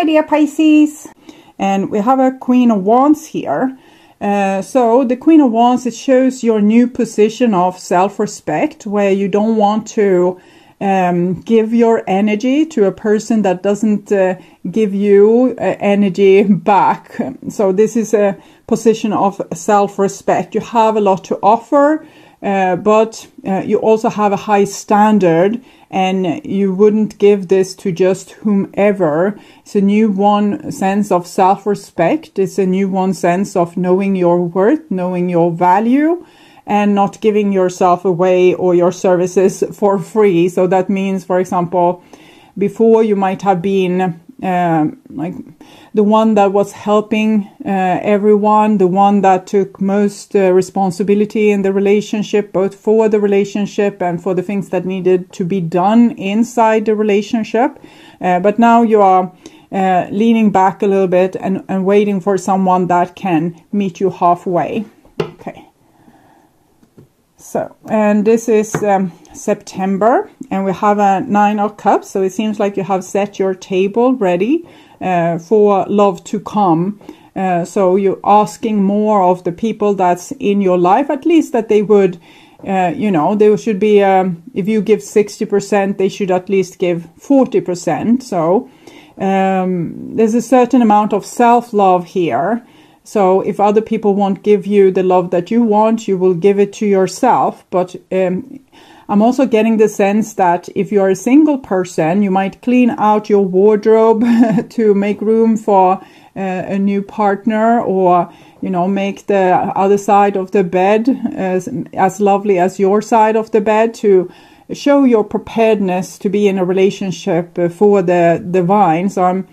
my dear Pisces. And we have a Queen of Wands here. So the Queen of Wands, it shows your new position of self-respect, where you don't want to give your energy to a person that doesn't give you energy back. So this is a position of self-respect. You have a lot to offer, but you also have a high standard, and you wouldn't give this to just whomever. It's a new one sense of self-respect. It's a new one sense of knowing your worth, knowing your value, and not giving yourself away or your services for free. So that means, for example, before you might have been like the one that was helping everyone, the one that took most responsibility in the relationship, both for the relationship and for the things that needed to be done inside the relationship. But now you are leaning back a little bit and waiting for someone that can meet you halfway. Okay. So, and this is September, and we have a 9 of Cups. So it seems like you have set your table ready for love to come. So you're asking more of the people that's in your life, at least that they would, they should be, if you give 60%, they should at least give 40%. So there's a certain amount of self-love here. So if other people won't give you the love that you want, you will give it to yourself. But I'm also getting the sense that if you're a single person, you might clean out your wardrobe to make room for a new partner, or, make the other side of the bed as lovely as your side of the bed, to show your preparedness to be in a relationship for the divine. So I'm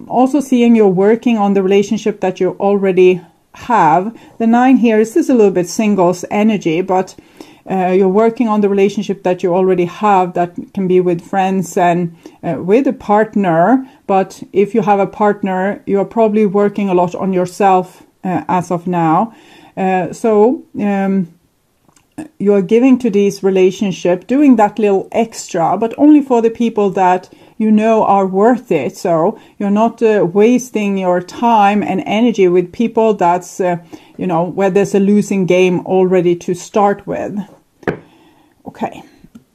also seeing you're working on the relationship that you already have. The 9 here is just a little bit singles energy, but you're working on the relationship that you already have. That can be with friends and with a partner. But if you have a partner, you're probably working a lot on yourself as of now. So you're giving to this relationship, doing that little extra, but only for the people that you know are worth it. So you're not wasting your time and energy with people that's, where there's a losing game already to start with. Okay.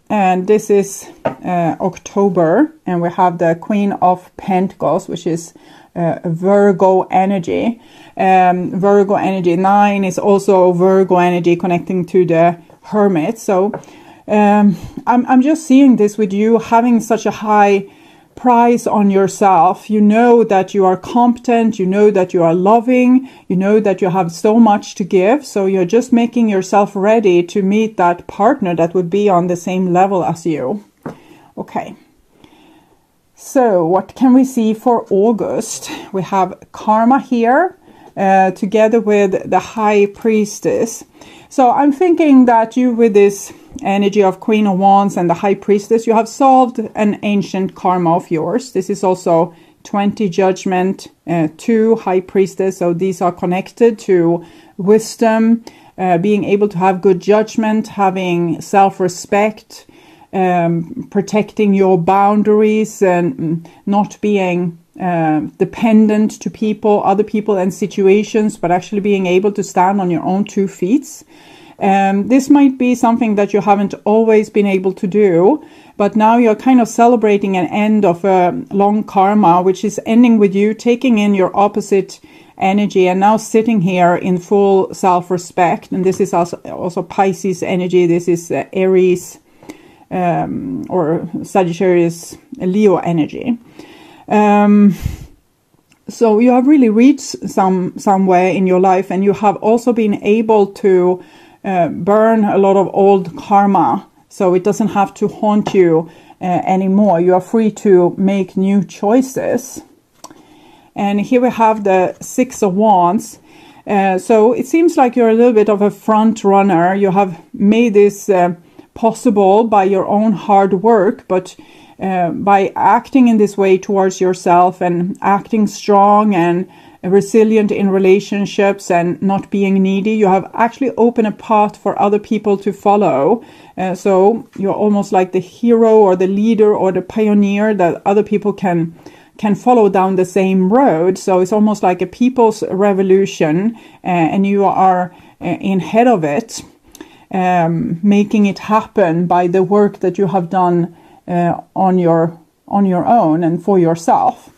And this is October, and we have the Queen of Pentacles, which is Virgo energy. Virgo energy 9 is also Virgo energy, connecting to the Hermit. So I'm just seeing this with you having such a high price on yourself. You know that you are competent, you know that you are loving, you know that you have so much to give. So you're just making yourself ready to meet that partner that would be on the same level as you. Okay. So what can we see for August? We have Karma here, together with the High Priestess. So I'm thinking that you, with this energy of Queen of Wands and the High Priestess, you have solved an ancient karma of yours. This is also 20 Judgment, 2 High Priestess. So these are connected to wisdom, being able to have good judgment, having self-respect, protecting your boundaries, and not being dependent to people, other people and situations, but actually being able to stand on your own 2 feet. This might be something that you haven't always been able to do, but now you're kind of celebrating an end of a long karma, which is ending with you taking in your opposite energy and now sitting here in full self-respect. And this is also Pisces energy. This is Aries or Sagittarius, Leo energy. So you have really reached somewhere in your life, and you have also been able to burn a lot of old karma, so it doesn't have to haunt you anymore. You are free to make new choices. And here we have the 6 of Wands. So it seems like you're a little bit of a front runner. You have made this possible by your own hard work, but by acting in this way towards yourself and acting strong and resilient in relationships and not being needy, you have actually opened a path for other people to follow. So you're almost like the hero or the leader or the pioneer that other people can can follow down the same road. So it's almost like a people's revolution, and you are in head of it, making it happen by the work that you have done on your own and for yourself.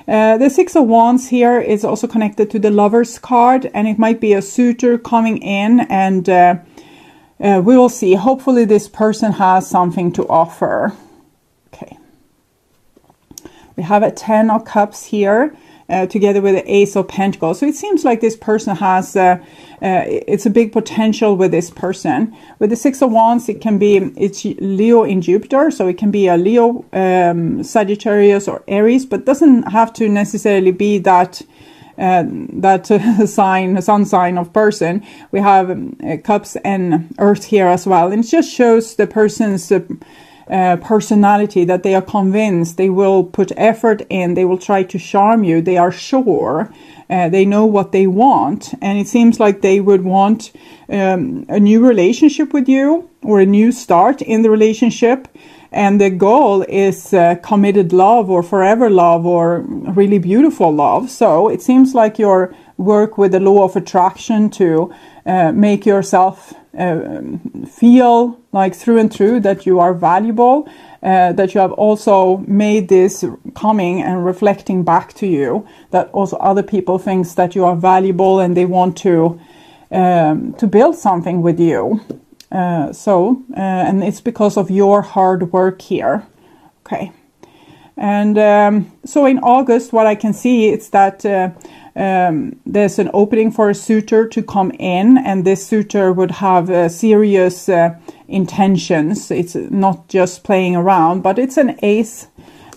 The Six of Wands here is also connected to the Lover's card, and it might be a suitor coming in, and we will see. Hopefully this person has something to offer. Okay. We have a 10 of Cups here, together with the Ace of Pentacles. So it seems like this person has, it's a big potential with this person. With the Six of Wands, it's Leo in Jupiter. So it can be a Leo, Sagittarius or Aries, but doesn't have to necessarily be that sun sign of person. We have Cups and Earth here as well. And it just shows the person's personality, that they are convinced, they will put effort in, they will try to charm you, they are sure, they know what they want, and it seems like they would want a new relationship with you, or a new start in the relationship, and the goal is committed love or forever love or really beautiful love. So it seems like your work with the law of attraction to make yourself feel like through and through that you are valuable, that you have also made this coming and reflecting back to you, that also other people thinks that you are valuable and they want to build something with you. And it's because of your hard work here. Okay. And so in August, what I can see is that there's an opening for a suitor to come in, and this suitor would have serious intentions. It's not just playing around, but it's an ace.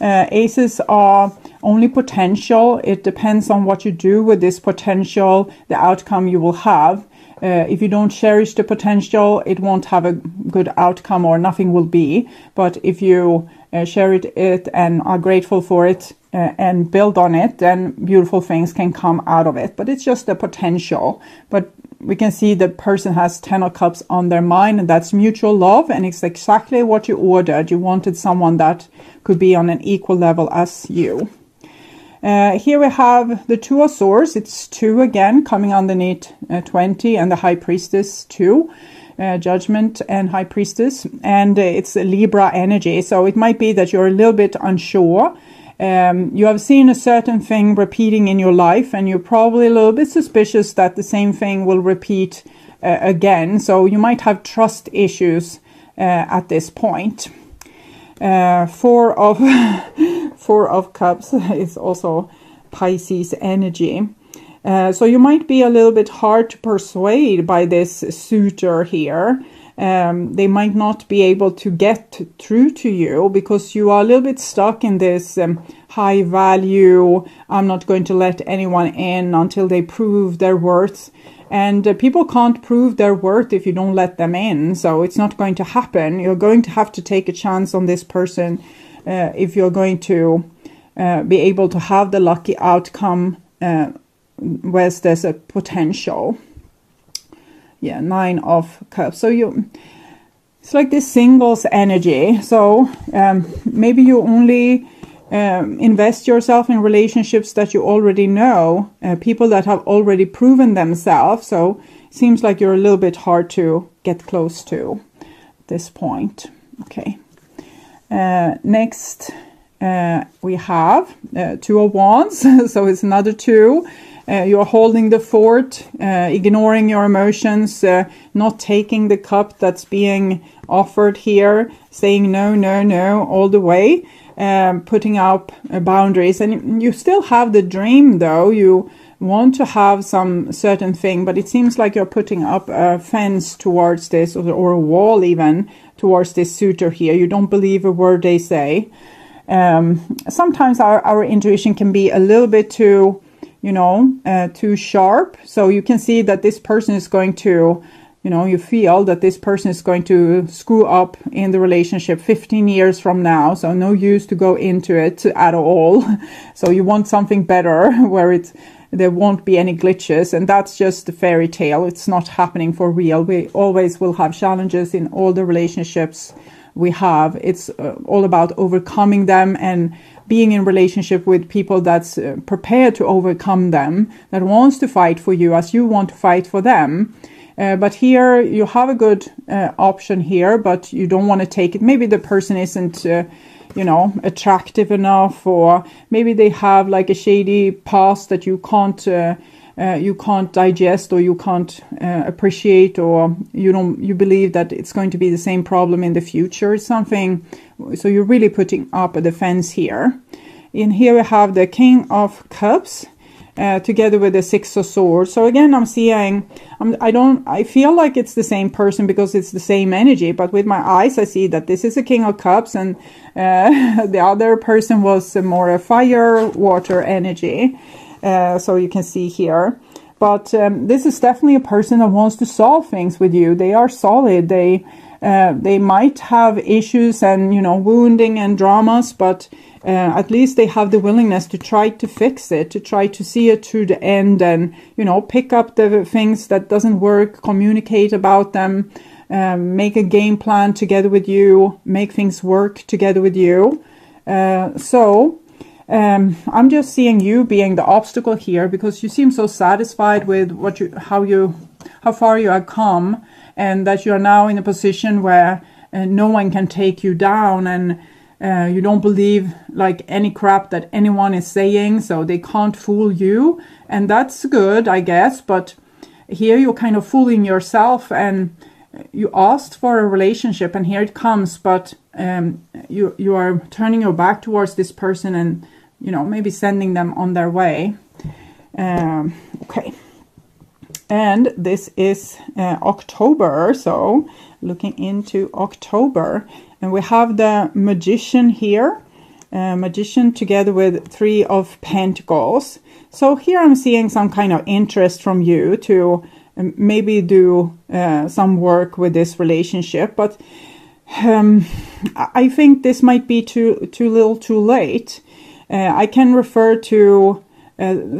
Aces are only potential. It depends on what you do with this potential, the outcome you will have. If you don't cherish the potential, it won't have a good outcome, or nothing will be. But if you cherish it and are grateful for it and build on it, then beautiful things can come out of it. But it's just the potential. But we can see the person has 10 of Cups on their mind, and that's mutual love, and it's exactly what you ordered. You wanted someone that could be on an equal level as you. Here we have the Two of Swords. It's 2 again, coming underneath 20, and the High Priestess 2, Judgment and High Priestess, and it's a Libra energy. So it might be that you're a little bit unsure. You have seen a certain thing repeating in your life, and you're probably a little bit suspicious that the same thing will repeat again. So you might have trust issues at this point. Four of Cups is also Pisces energy. So you might be a little bit hard to persuade by this suitor here. They might not be able to get through to you because you are a little bit stuck in this high value, I'm not going to let anyone in until they prove their worth. And people can't prove their worth if you don't let them in. So it's not going to happen. You're going to have to take a chance on this person if you're going to be able to have the lucky outcome where there's a potential. Yeah, 9 of Cups. So it's like this singles energy. So maybe you only invest yourself in relationships that you already know, people that have already proven themselves. So it seems like you're a little bit hard to get close to at this point. Okay. Next, we have 2 of Wands. So it's another 2. You're holding the fort, ignoring your emotions, not taking the cup that's being offered here, saying no, no, no all the way, putting up boundaries. And you still have the dream, though. You want to have some certain thing, but it seems like you're putting up a fence towards this, or a wall even, towards this suitor here. You don't believe a word they say. Sometimes our intuition can be a little bit too, too sharp. So you can see that this person is going to, you feel that this person is going to screw up in the relationship 15 years from now. So no use to go into it at all. So you want something better where there won't be any glitches. And that's just a fairy tale. It's not happening for real. We always will have challenges in all the relationships we have. It's all about overcoming them and being in relationship with people that's prepared to overcome them, that wants to fight for you as you want to fight for them. But here you have a good option here, but you don't want to take it. Maybe the person isn't, attractive enough, or maybe they have like a shady past that you can't digest, or you can't appreciate, or you believe that it's going to be the same problem in the future or something. So you're really putting up a defense here. In here we have the King of Cups together with the Six of Swords. So again, I'm seeing, I feel like it's the same person because it's the same energy, but with my eyes I see that this is a King of Cups, and the other person was more a fire, water energy. So you can see here. But this is definitely a person that wants to solve things with you. They are solid. They might have issues and, wounding and dramas, but at least they have the willingness to try to fix it, to try to see it to the end, and, pick up the things that doesn't work, communicate about them, make a game plan together with you, make things work together with you. I'm just seeing you being the obstacle here, because you seem so satisfied with how far you have come, and that you are now in a position where no one can take you down, and you don't believe like any crap that anyone is saying, so they can't fool you, and that's good, I guess. But here you're kind of fooling yourself, and you asked for a relationship, and here it comes, but you are turning your back towards this person, and maybe sending them on their way. Okay. And this is October, so looking into October. And we have the Magician here. Magician together with Three of Pentacles. So here I'm seeing some kind of interest from you to maybe do some work with this relationship. But I think this might be too little too late. I can refer to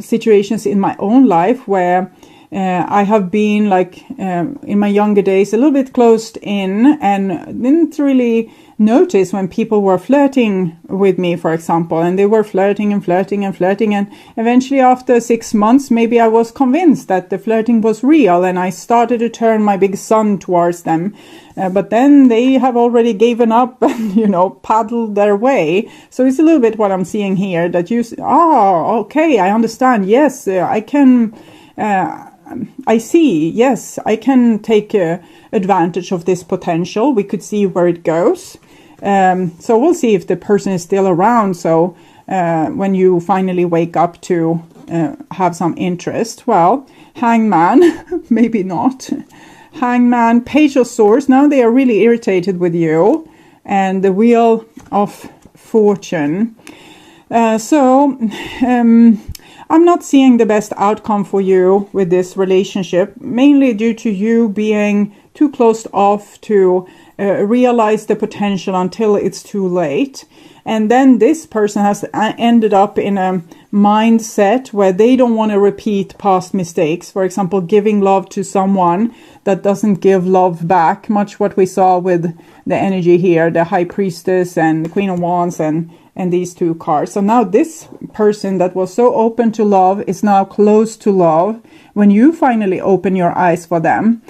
situations in my own life where I have been in my younger days a little bit closed in, and didn't really notice when people were flirting with me, for example, and they were flirting, and eventually after 6 months maybe I was convinced that the flirting was real, and I started to turn my big sun towards them, but then they have already given up and paddled their way. So it's a little bit what I'm seeing here, that okay, I understand, yes, I can I see, yes, I can take advantage of this potential. We could see where it goes. So we'll see if the person is still around. So when you finally wake up to have some interest, well, Hangman, maybe not. Hangman, Page of Swords, now they are really irritated with you. And the Wheel of Fortune. I'm not seeing the best outcome for you with this relationship, mainly due to you being too closed off to realize the potential until it's too late. And then this person has ended up in a mindset where they don't want to repeat past mistakes. For example, giving love to someone that doesn't give love back. Much what we saw with the energy here, the High Priestess and the Queen of Wands and these two cards. So now this person that was so open to love is now close to love when you finally open your eyes for them.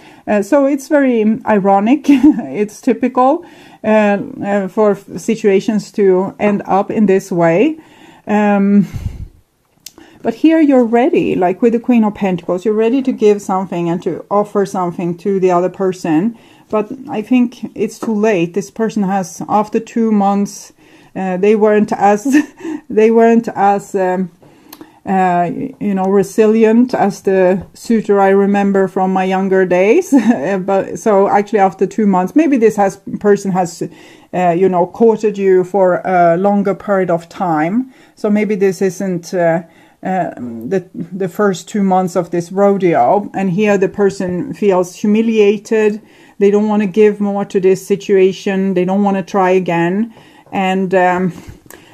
So it's very ironic. It's typical for situations to end up in this way. But here you're ready, like with the Queen of Pentacles, you're ready to give something and to offer something to the other person. But I think it's too late. This person has, after 2 months, they weren't as resilient as the suitor I remember from my younger days. But so actually after 2 months, maybe this person has courted you for a longer period of time. So maybe this isn't the first 2 months of this rodeo. And here the person feels humiliated. They don't want to give more to this situation. They don't want to try again. And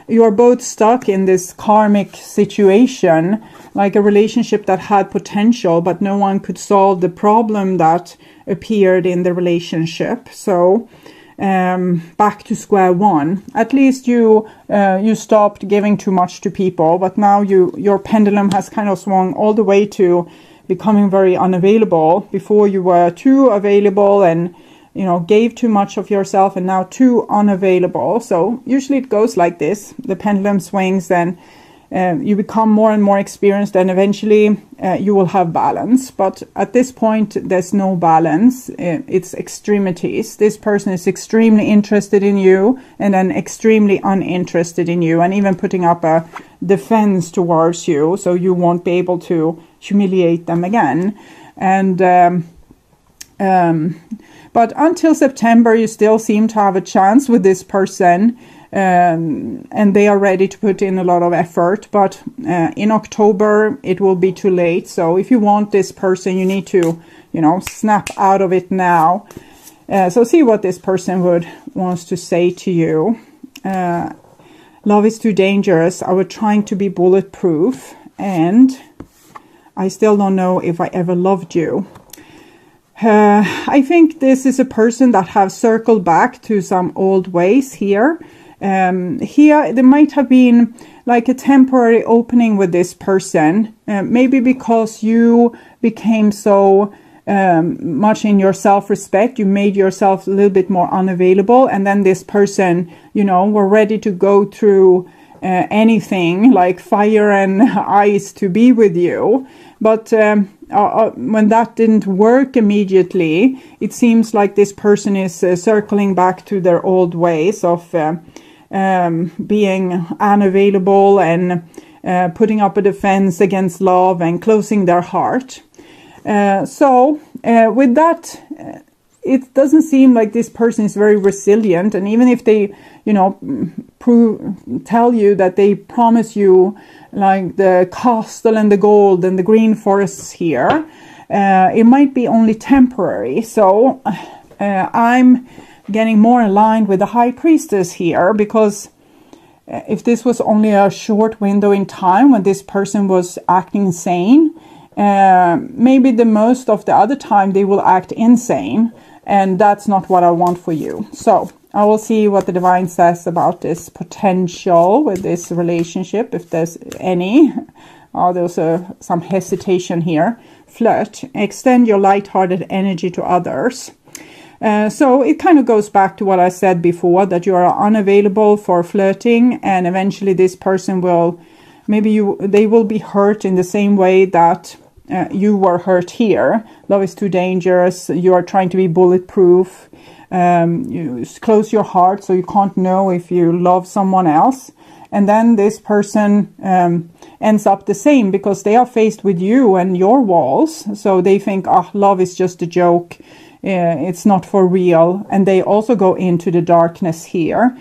you are both stuck in this karmic situation, like a relationship that had potential, but no one could solve the problem that appeared in the relationship. So back to square one. At least you stopped giving too much to people, but now your pendulum has kind of swung all the way to becoming very unavailable. Before you were too available and gave too much of yourself, and now too unavailable. So usually it goes like this. The pendulum swings, and you become more and more experienced, and eventually you will have balance. But at this point, there's no balance. It's extremities. This person is extremely interested in you and then extremely uninterested in you, and even putting up a defense towards you, so you won't be able to humiliate them again. And but until September, you still seem to have a chance with this person. And they are ready to put in a lot of effort, but in October it will be too late. So if you want this person, you need to snap out of it now. So see what this person wants to say to you. Love is too dangerous. I was trying to be bulletproof, and I still don't know if I ever loved you. I think this is a person that has circled back to some old ways here. Here there might have been like a temporary opening with this person, maybe because you became so much in your self-respect, you made yourself a little bit more unavailable, and then this person, were ready to go through anything like fire and ice to be with you. But when that didn't work immediately, it seems like this person is circling back to their old ways of being unavailable and putting up a defense against love and closing their heart. So with that, it doesn't seem like this person is very resilient. And even if they, tell you that they promise you like the castle and the gold and the green forests here, it might be only temporary. So I'm getting more aligned with the High Priestess here, because if this was only a short window in time when this person was acting sane, maybe the most of the other time they will act insane, and that's not what I want for you. So I will see what the divine says about this potential with this relationship, if there's any. Oh, there's some hesitation here. Flirt. Extend your light-hearted energy to others. So it kind of goes back to what I said before, that you are unavailable for flirting, and eventually this person will, they will be hurt in the same way that you were hurt here. Love is too dangerous. You are trying to be bulletproof. You close your heart so you can't know if you love someone else. And then this person ends up the same, because they are faced with you and your walls. So they think, love is just a joke. It's not for real. And they also go into the darkness here.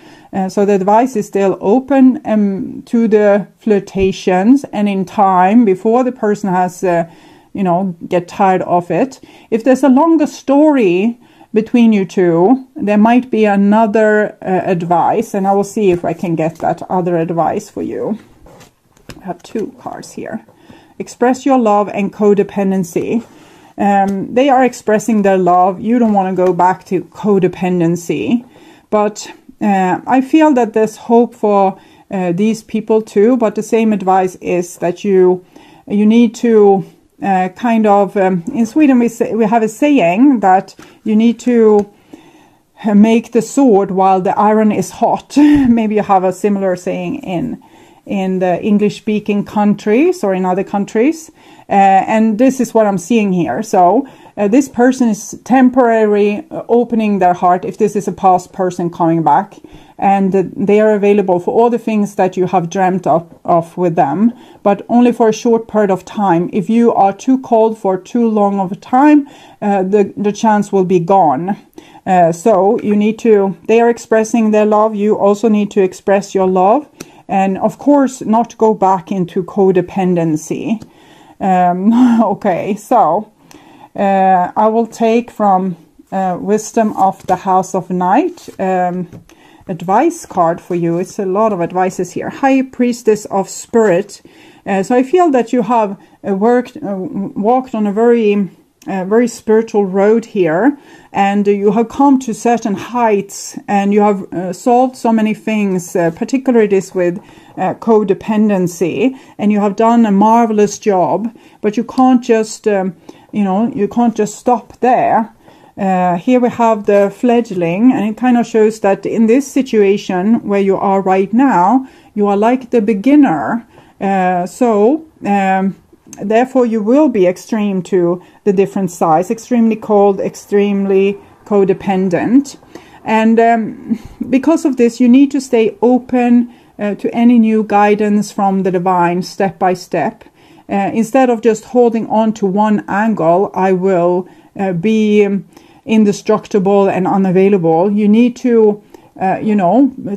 So the advice is still open to the flirtations, and in time, before the person has, get tired of it. If there's a longer story between you two, there might be another advice, and I will see if I can get that other advice for you. I have two cards here. Express your love and codependency. They are expressing their love. You don't want to go back to codependency, but I feel that there's hope for these people too. But the same advice is that you need to in Sweden we have a saying that you need to make the sword while the iron is hot. Maybe you have a similar saying in the English-speaking countries or in other countries. And this is what I'm seeing here. So this person is temporarily opening their heart, if this is a past person coming back, and they are available for all the things that you have dreamt of with them, but only for a short period of time. If you are too cold for too long of a time, the chance will be gone. So you need to, they are expressing their love. You also need to express your love. And of course, not go back into codependency. Okay, so I will take from Wisdom of the House of Night advice card for you. It's a lot of advices here. High Priestess of Spirit. So I feel that you have walked on a very very spiritual road here, and you have come to certain heights, and you have solved so many things, particularly this with codependency, and you have done a marvelous job, but you can't just you can't just stop there. Here we have the fledgling, and it kind of shows that in this situation where you are right now, you are like the beginner. Therefore you will be extreme to the different sides, extremely cold, extremely codependent. And because of this, you need to stay open to any new guidance from the divine step by step. Instead of just holding on to one angle, I will be indestructible and unavailable. You need to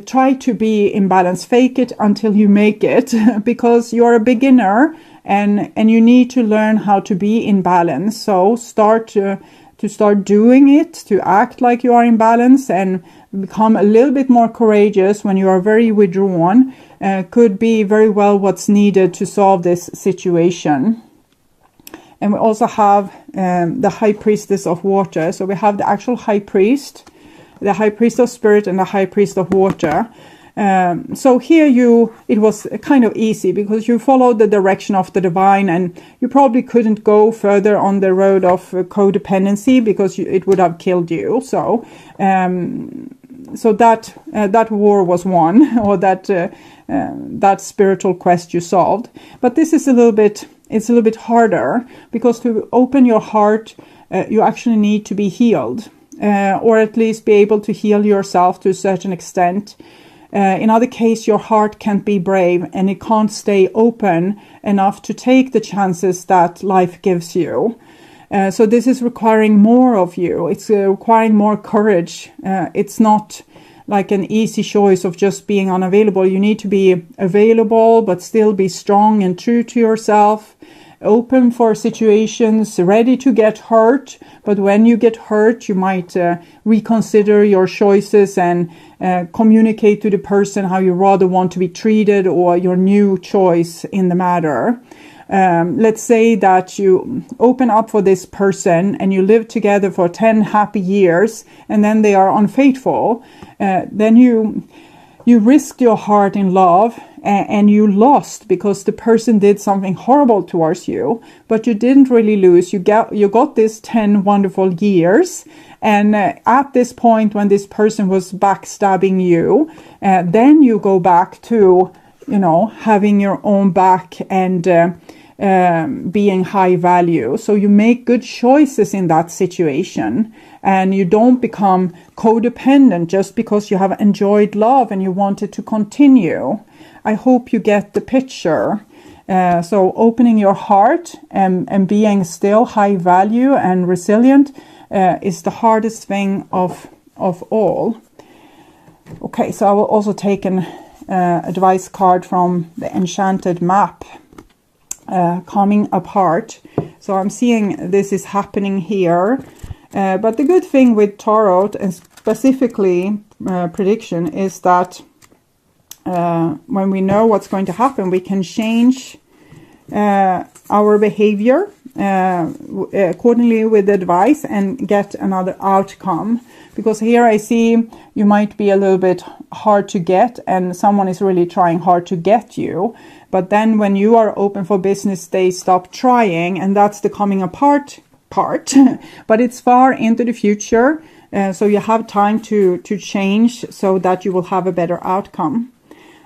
try to be in balance, fake it until you make it, because you're a beginner, and you need to learn how to be in balance. So start doing it, to act like you are in balance, and become a little bit more courageous when you are very withdrawn. Could be very well what's needed to solve this situation. And we also have the High Priestess of Water. So we have the actual High Priest, the High Priest of Spirit, and the High Priest of Water. So here it was kind of easy, because you followed the direction of the divine, and you probably couldn't go further on the road of codependency, because it would have killed you. So that war was won, or that spiritual quest you solved. But this is a little bit harder, because to open your heart, you actually need to be healed, or at least be able to heal yourself to a certain extent. In other case, your heart can't be brave, and it can't stay open enough to take the chances that life gives you. So this is requiring more of you. It's requiring more courage. It's not like an easy choice of just being unavailable. You need to be available, but still be strong and true to yourself, open for situations, ready to get hurt. But when you get hurt, you might reconsider your choices and communicate to the person how you rather want to be treated, or your new choice in the matter. Let's say that you open up for this person and you live together for 10 happy years, and then they are unfaithful. Then you risked your heart in love, and you lost because the person did something horrible towards you. But you didn't really lose. You got this 10 wonderful years. And at this point, when this person was backstabbing you, then you go back to, having your own back and being high value. So you make good choices in that situation, and you don't become codependent just because you have enjoyed love and you want it to continue. I hope you get the picture. So opening your heart and being still high value and resilient is the hardest thing of all. Okay, so I will also take an advice card from the Enchanted Map, coming apart. So I'm seeing this is happening here. But the good thing with Tarot, and specifically prediction, is that when we know what's going to happen, we can change our behavior accordingly with advice and get another outcome. Because here I see you might be a little bit hard to get, and someone is really trying hard to get you. But then when you are open for business, they stop trying, and that's the coming apart part. But it's far into the future, so you have time to change so that you will have a better outcome.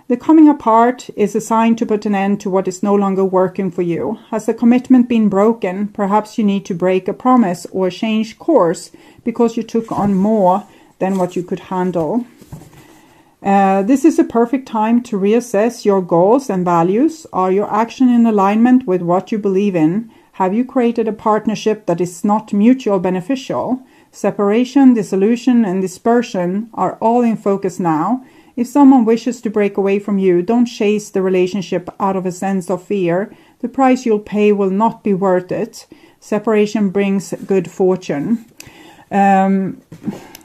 The coming apart is a sign to put an end to what is no longer working for you. Has the commitment been broken? Perhaps you need to break a promise or change course because you took on more than what you could handle. This is a perfect time to reassess your goals and values. Are your actions in alignment with what you believe in? Have you created a partnership that is not mutually beneficial? Separation, dissolution, and dispersion are all in focus now. If someone wishes to break away from you, don't chase the relationship out of a sense of fear. The price you'll pay will not be worth it. Separation brings good fortune.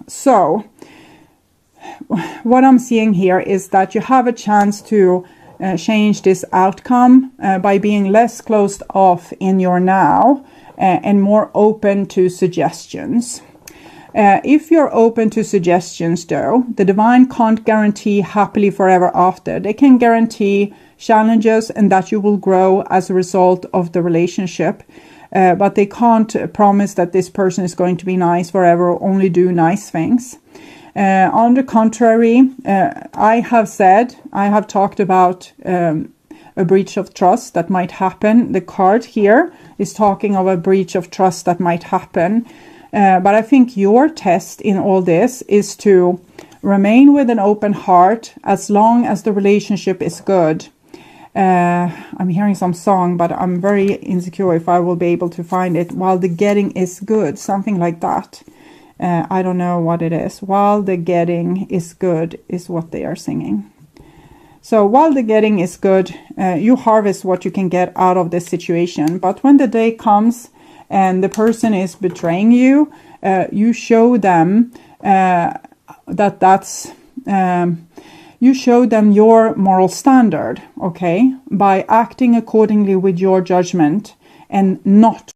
So, what I'm seeing here is that you have a chance to change this outcome by being less closed off in your now and more open to suggestions. If you're open to suggestions, though, the divine can't guarantee happily forever after. They can guarantee challenges and that you will grow as a result of the relationship. But they can't promise that this person is going to be nice forever or only do nice things. On the contrary, I have talked about a breach of trust that might happen. The card here is talking of a breach of trust that might happen. But I think your test in all this is to remain with an open heart as long as the relationship is good. I'm hearing some song, but I'm very insecure if I will be able to find it. While the getting is good, something like that. I don't know what it is. While the getting is good is what they are singing. So while the getting is good, you harvest what you can get out of this situation. But when the day comes and the person is betraying you, you show them you show them your moral standard, okay, by acting accordingly with your judgment and not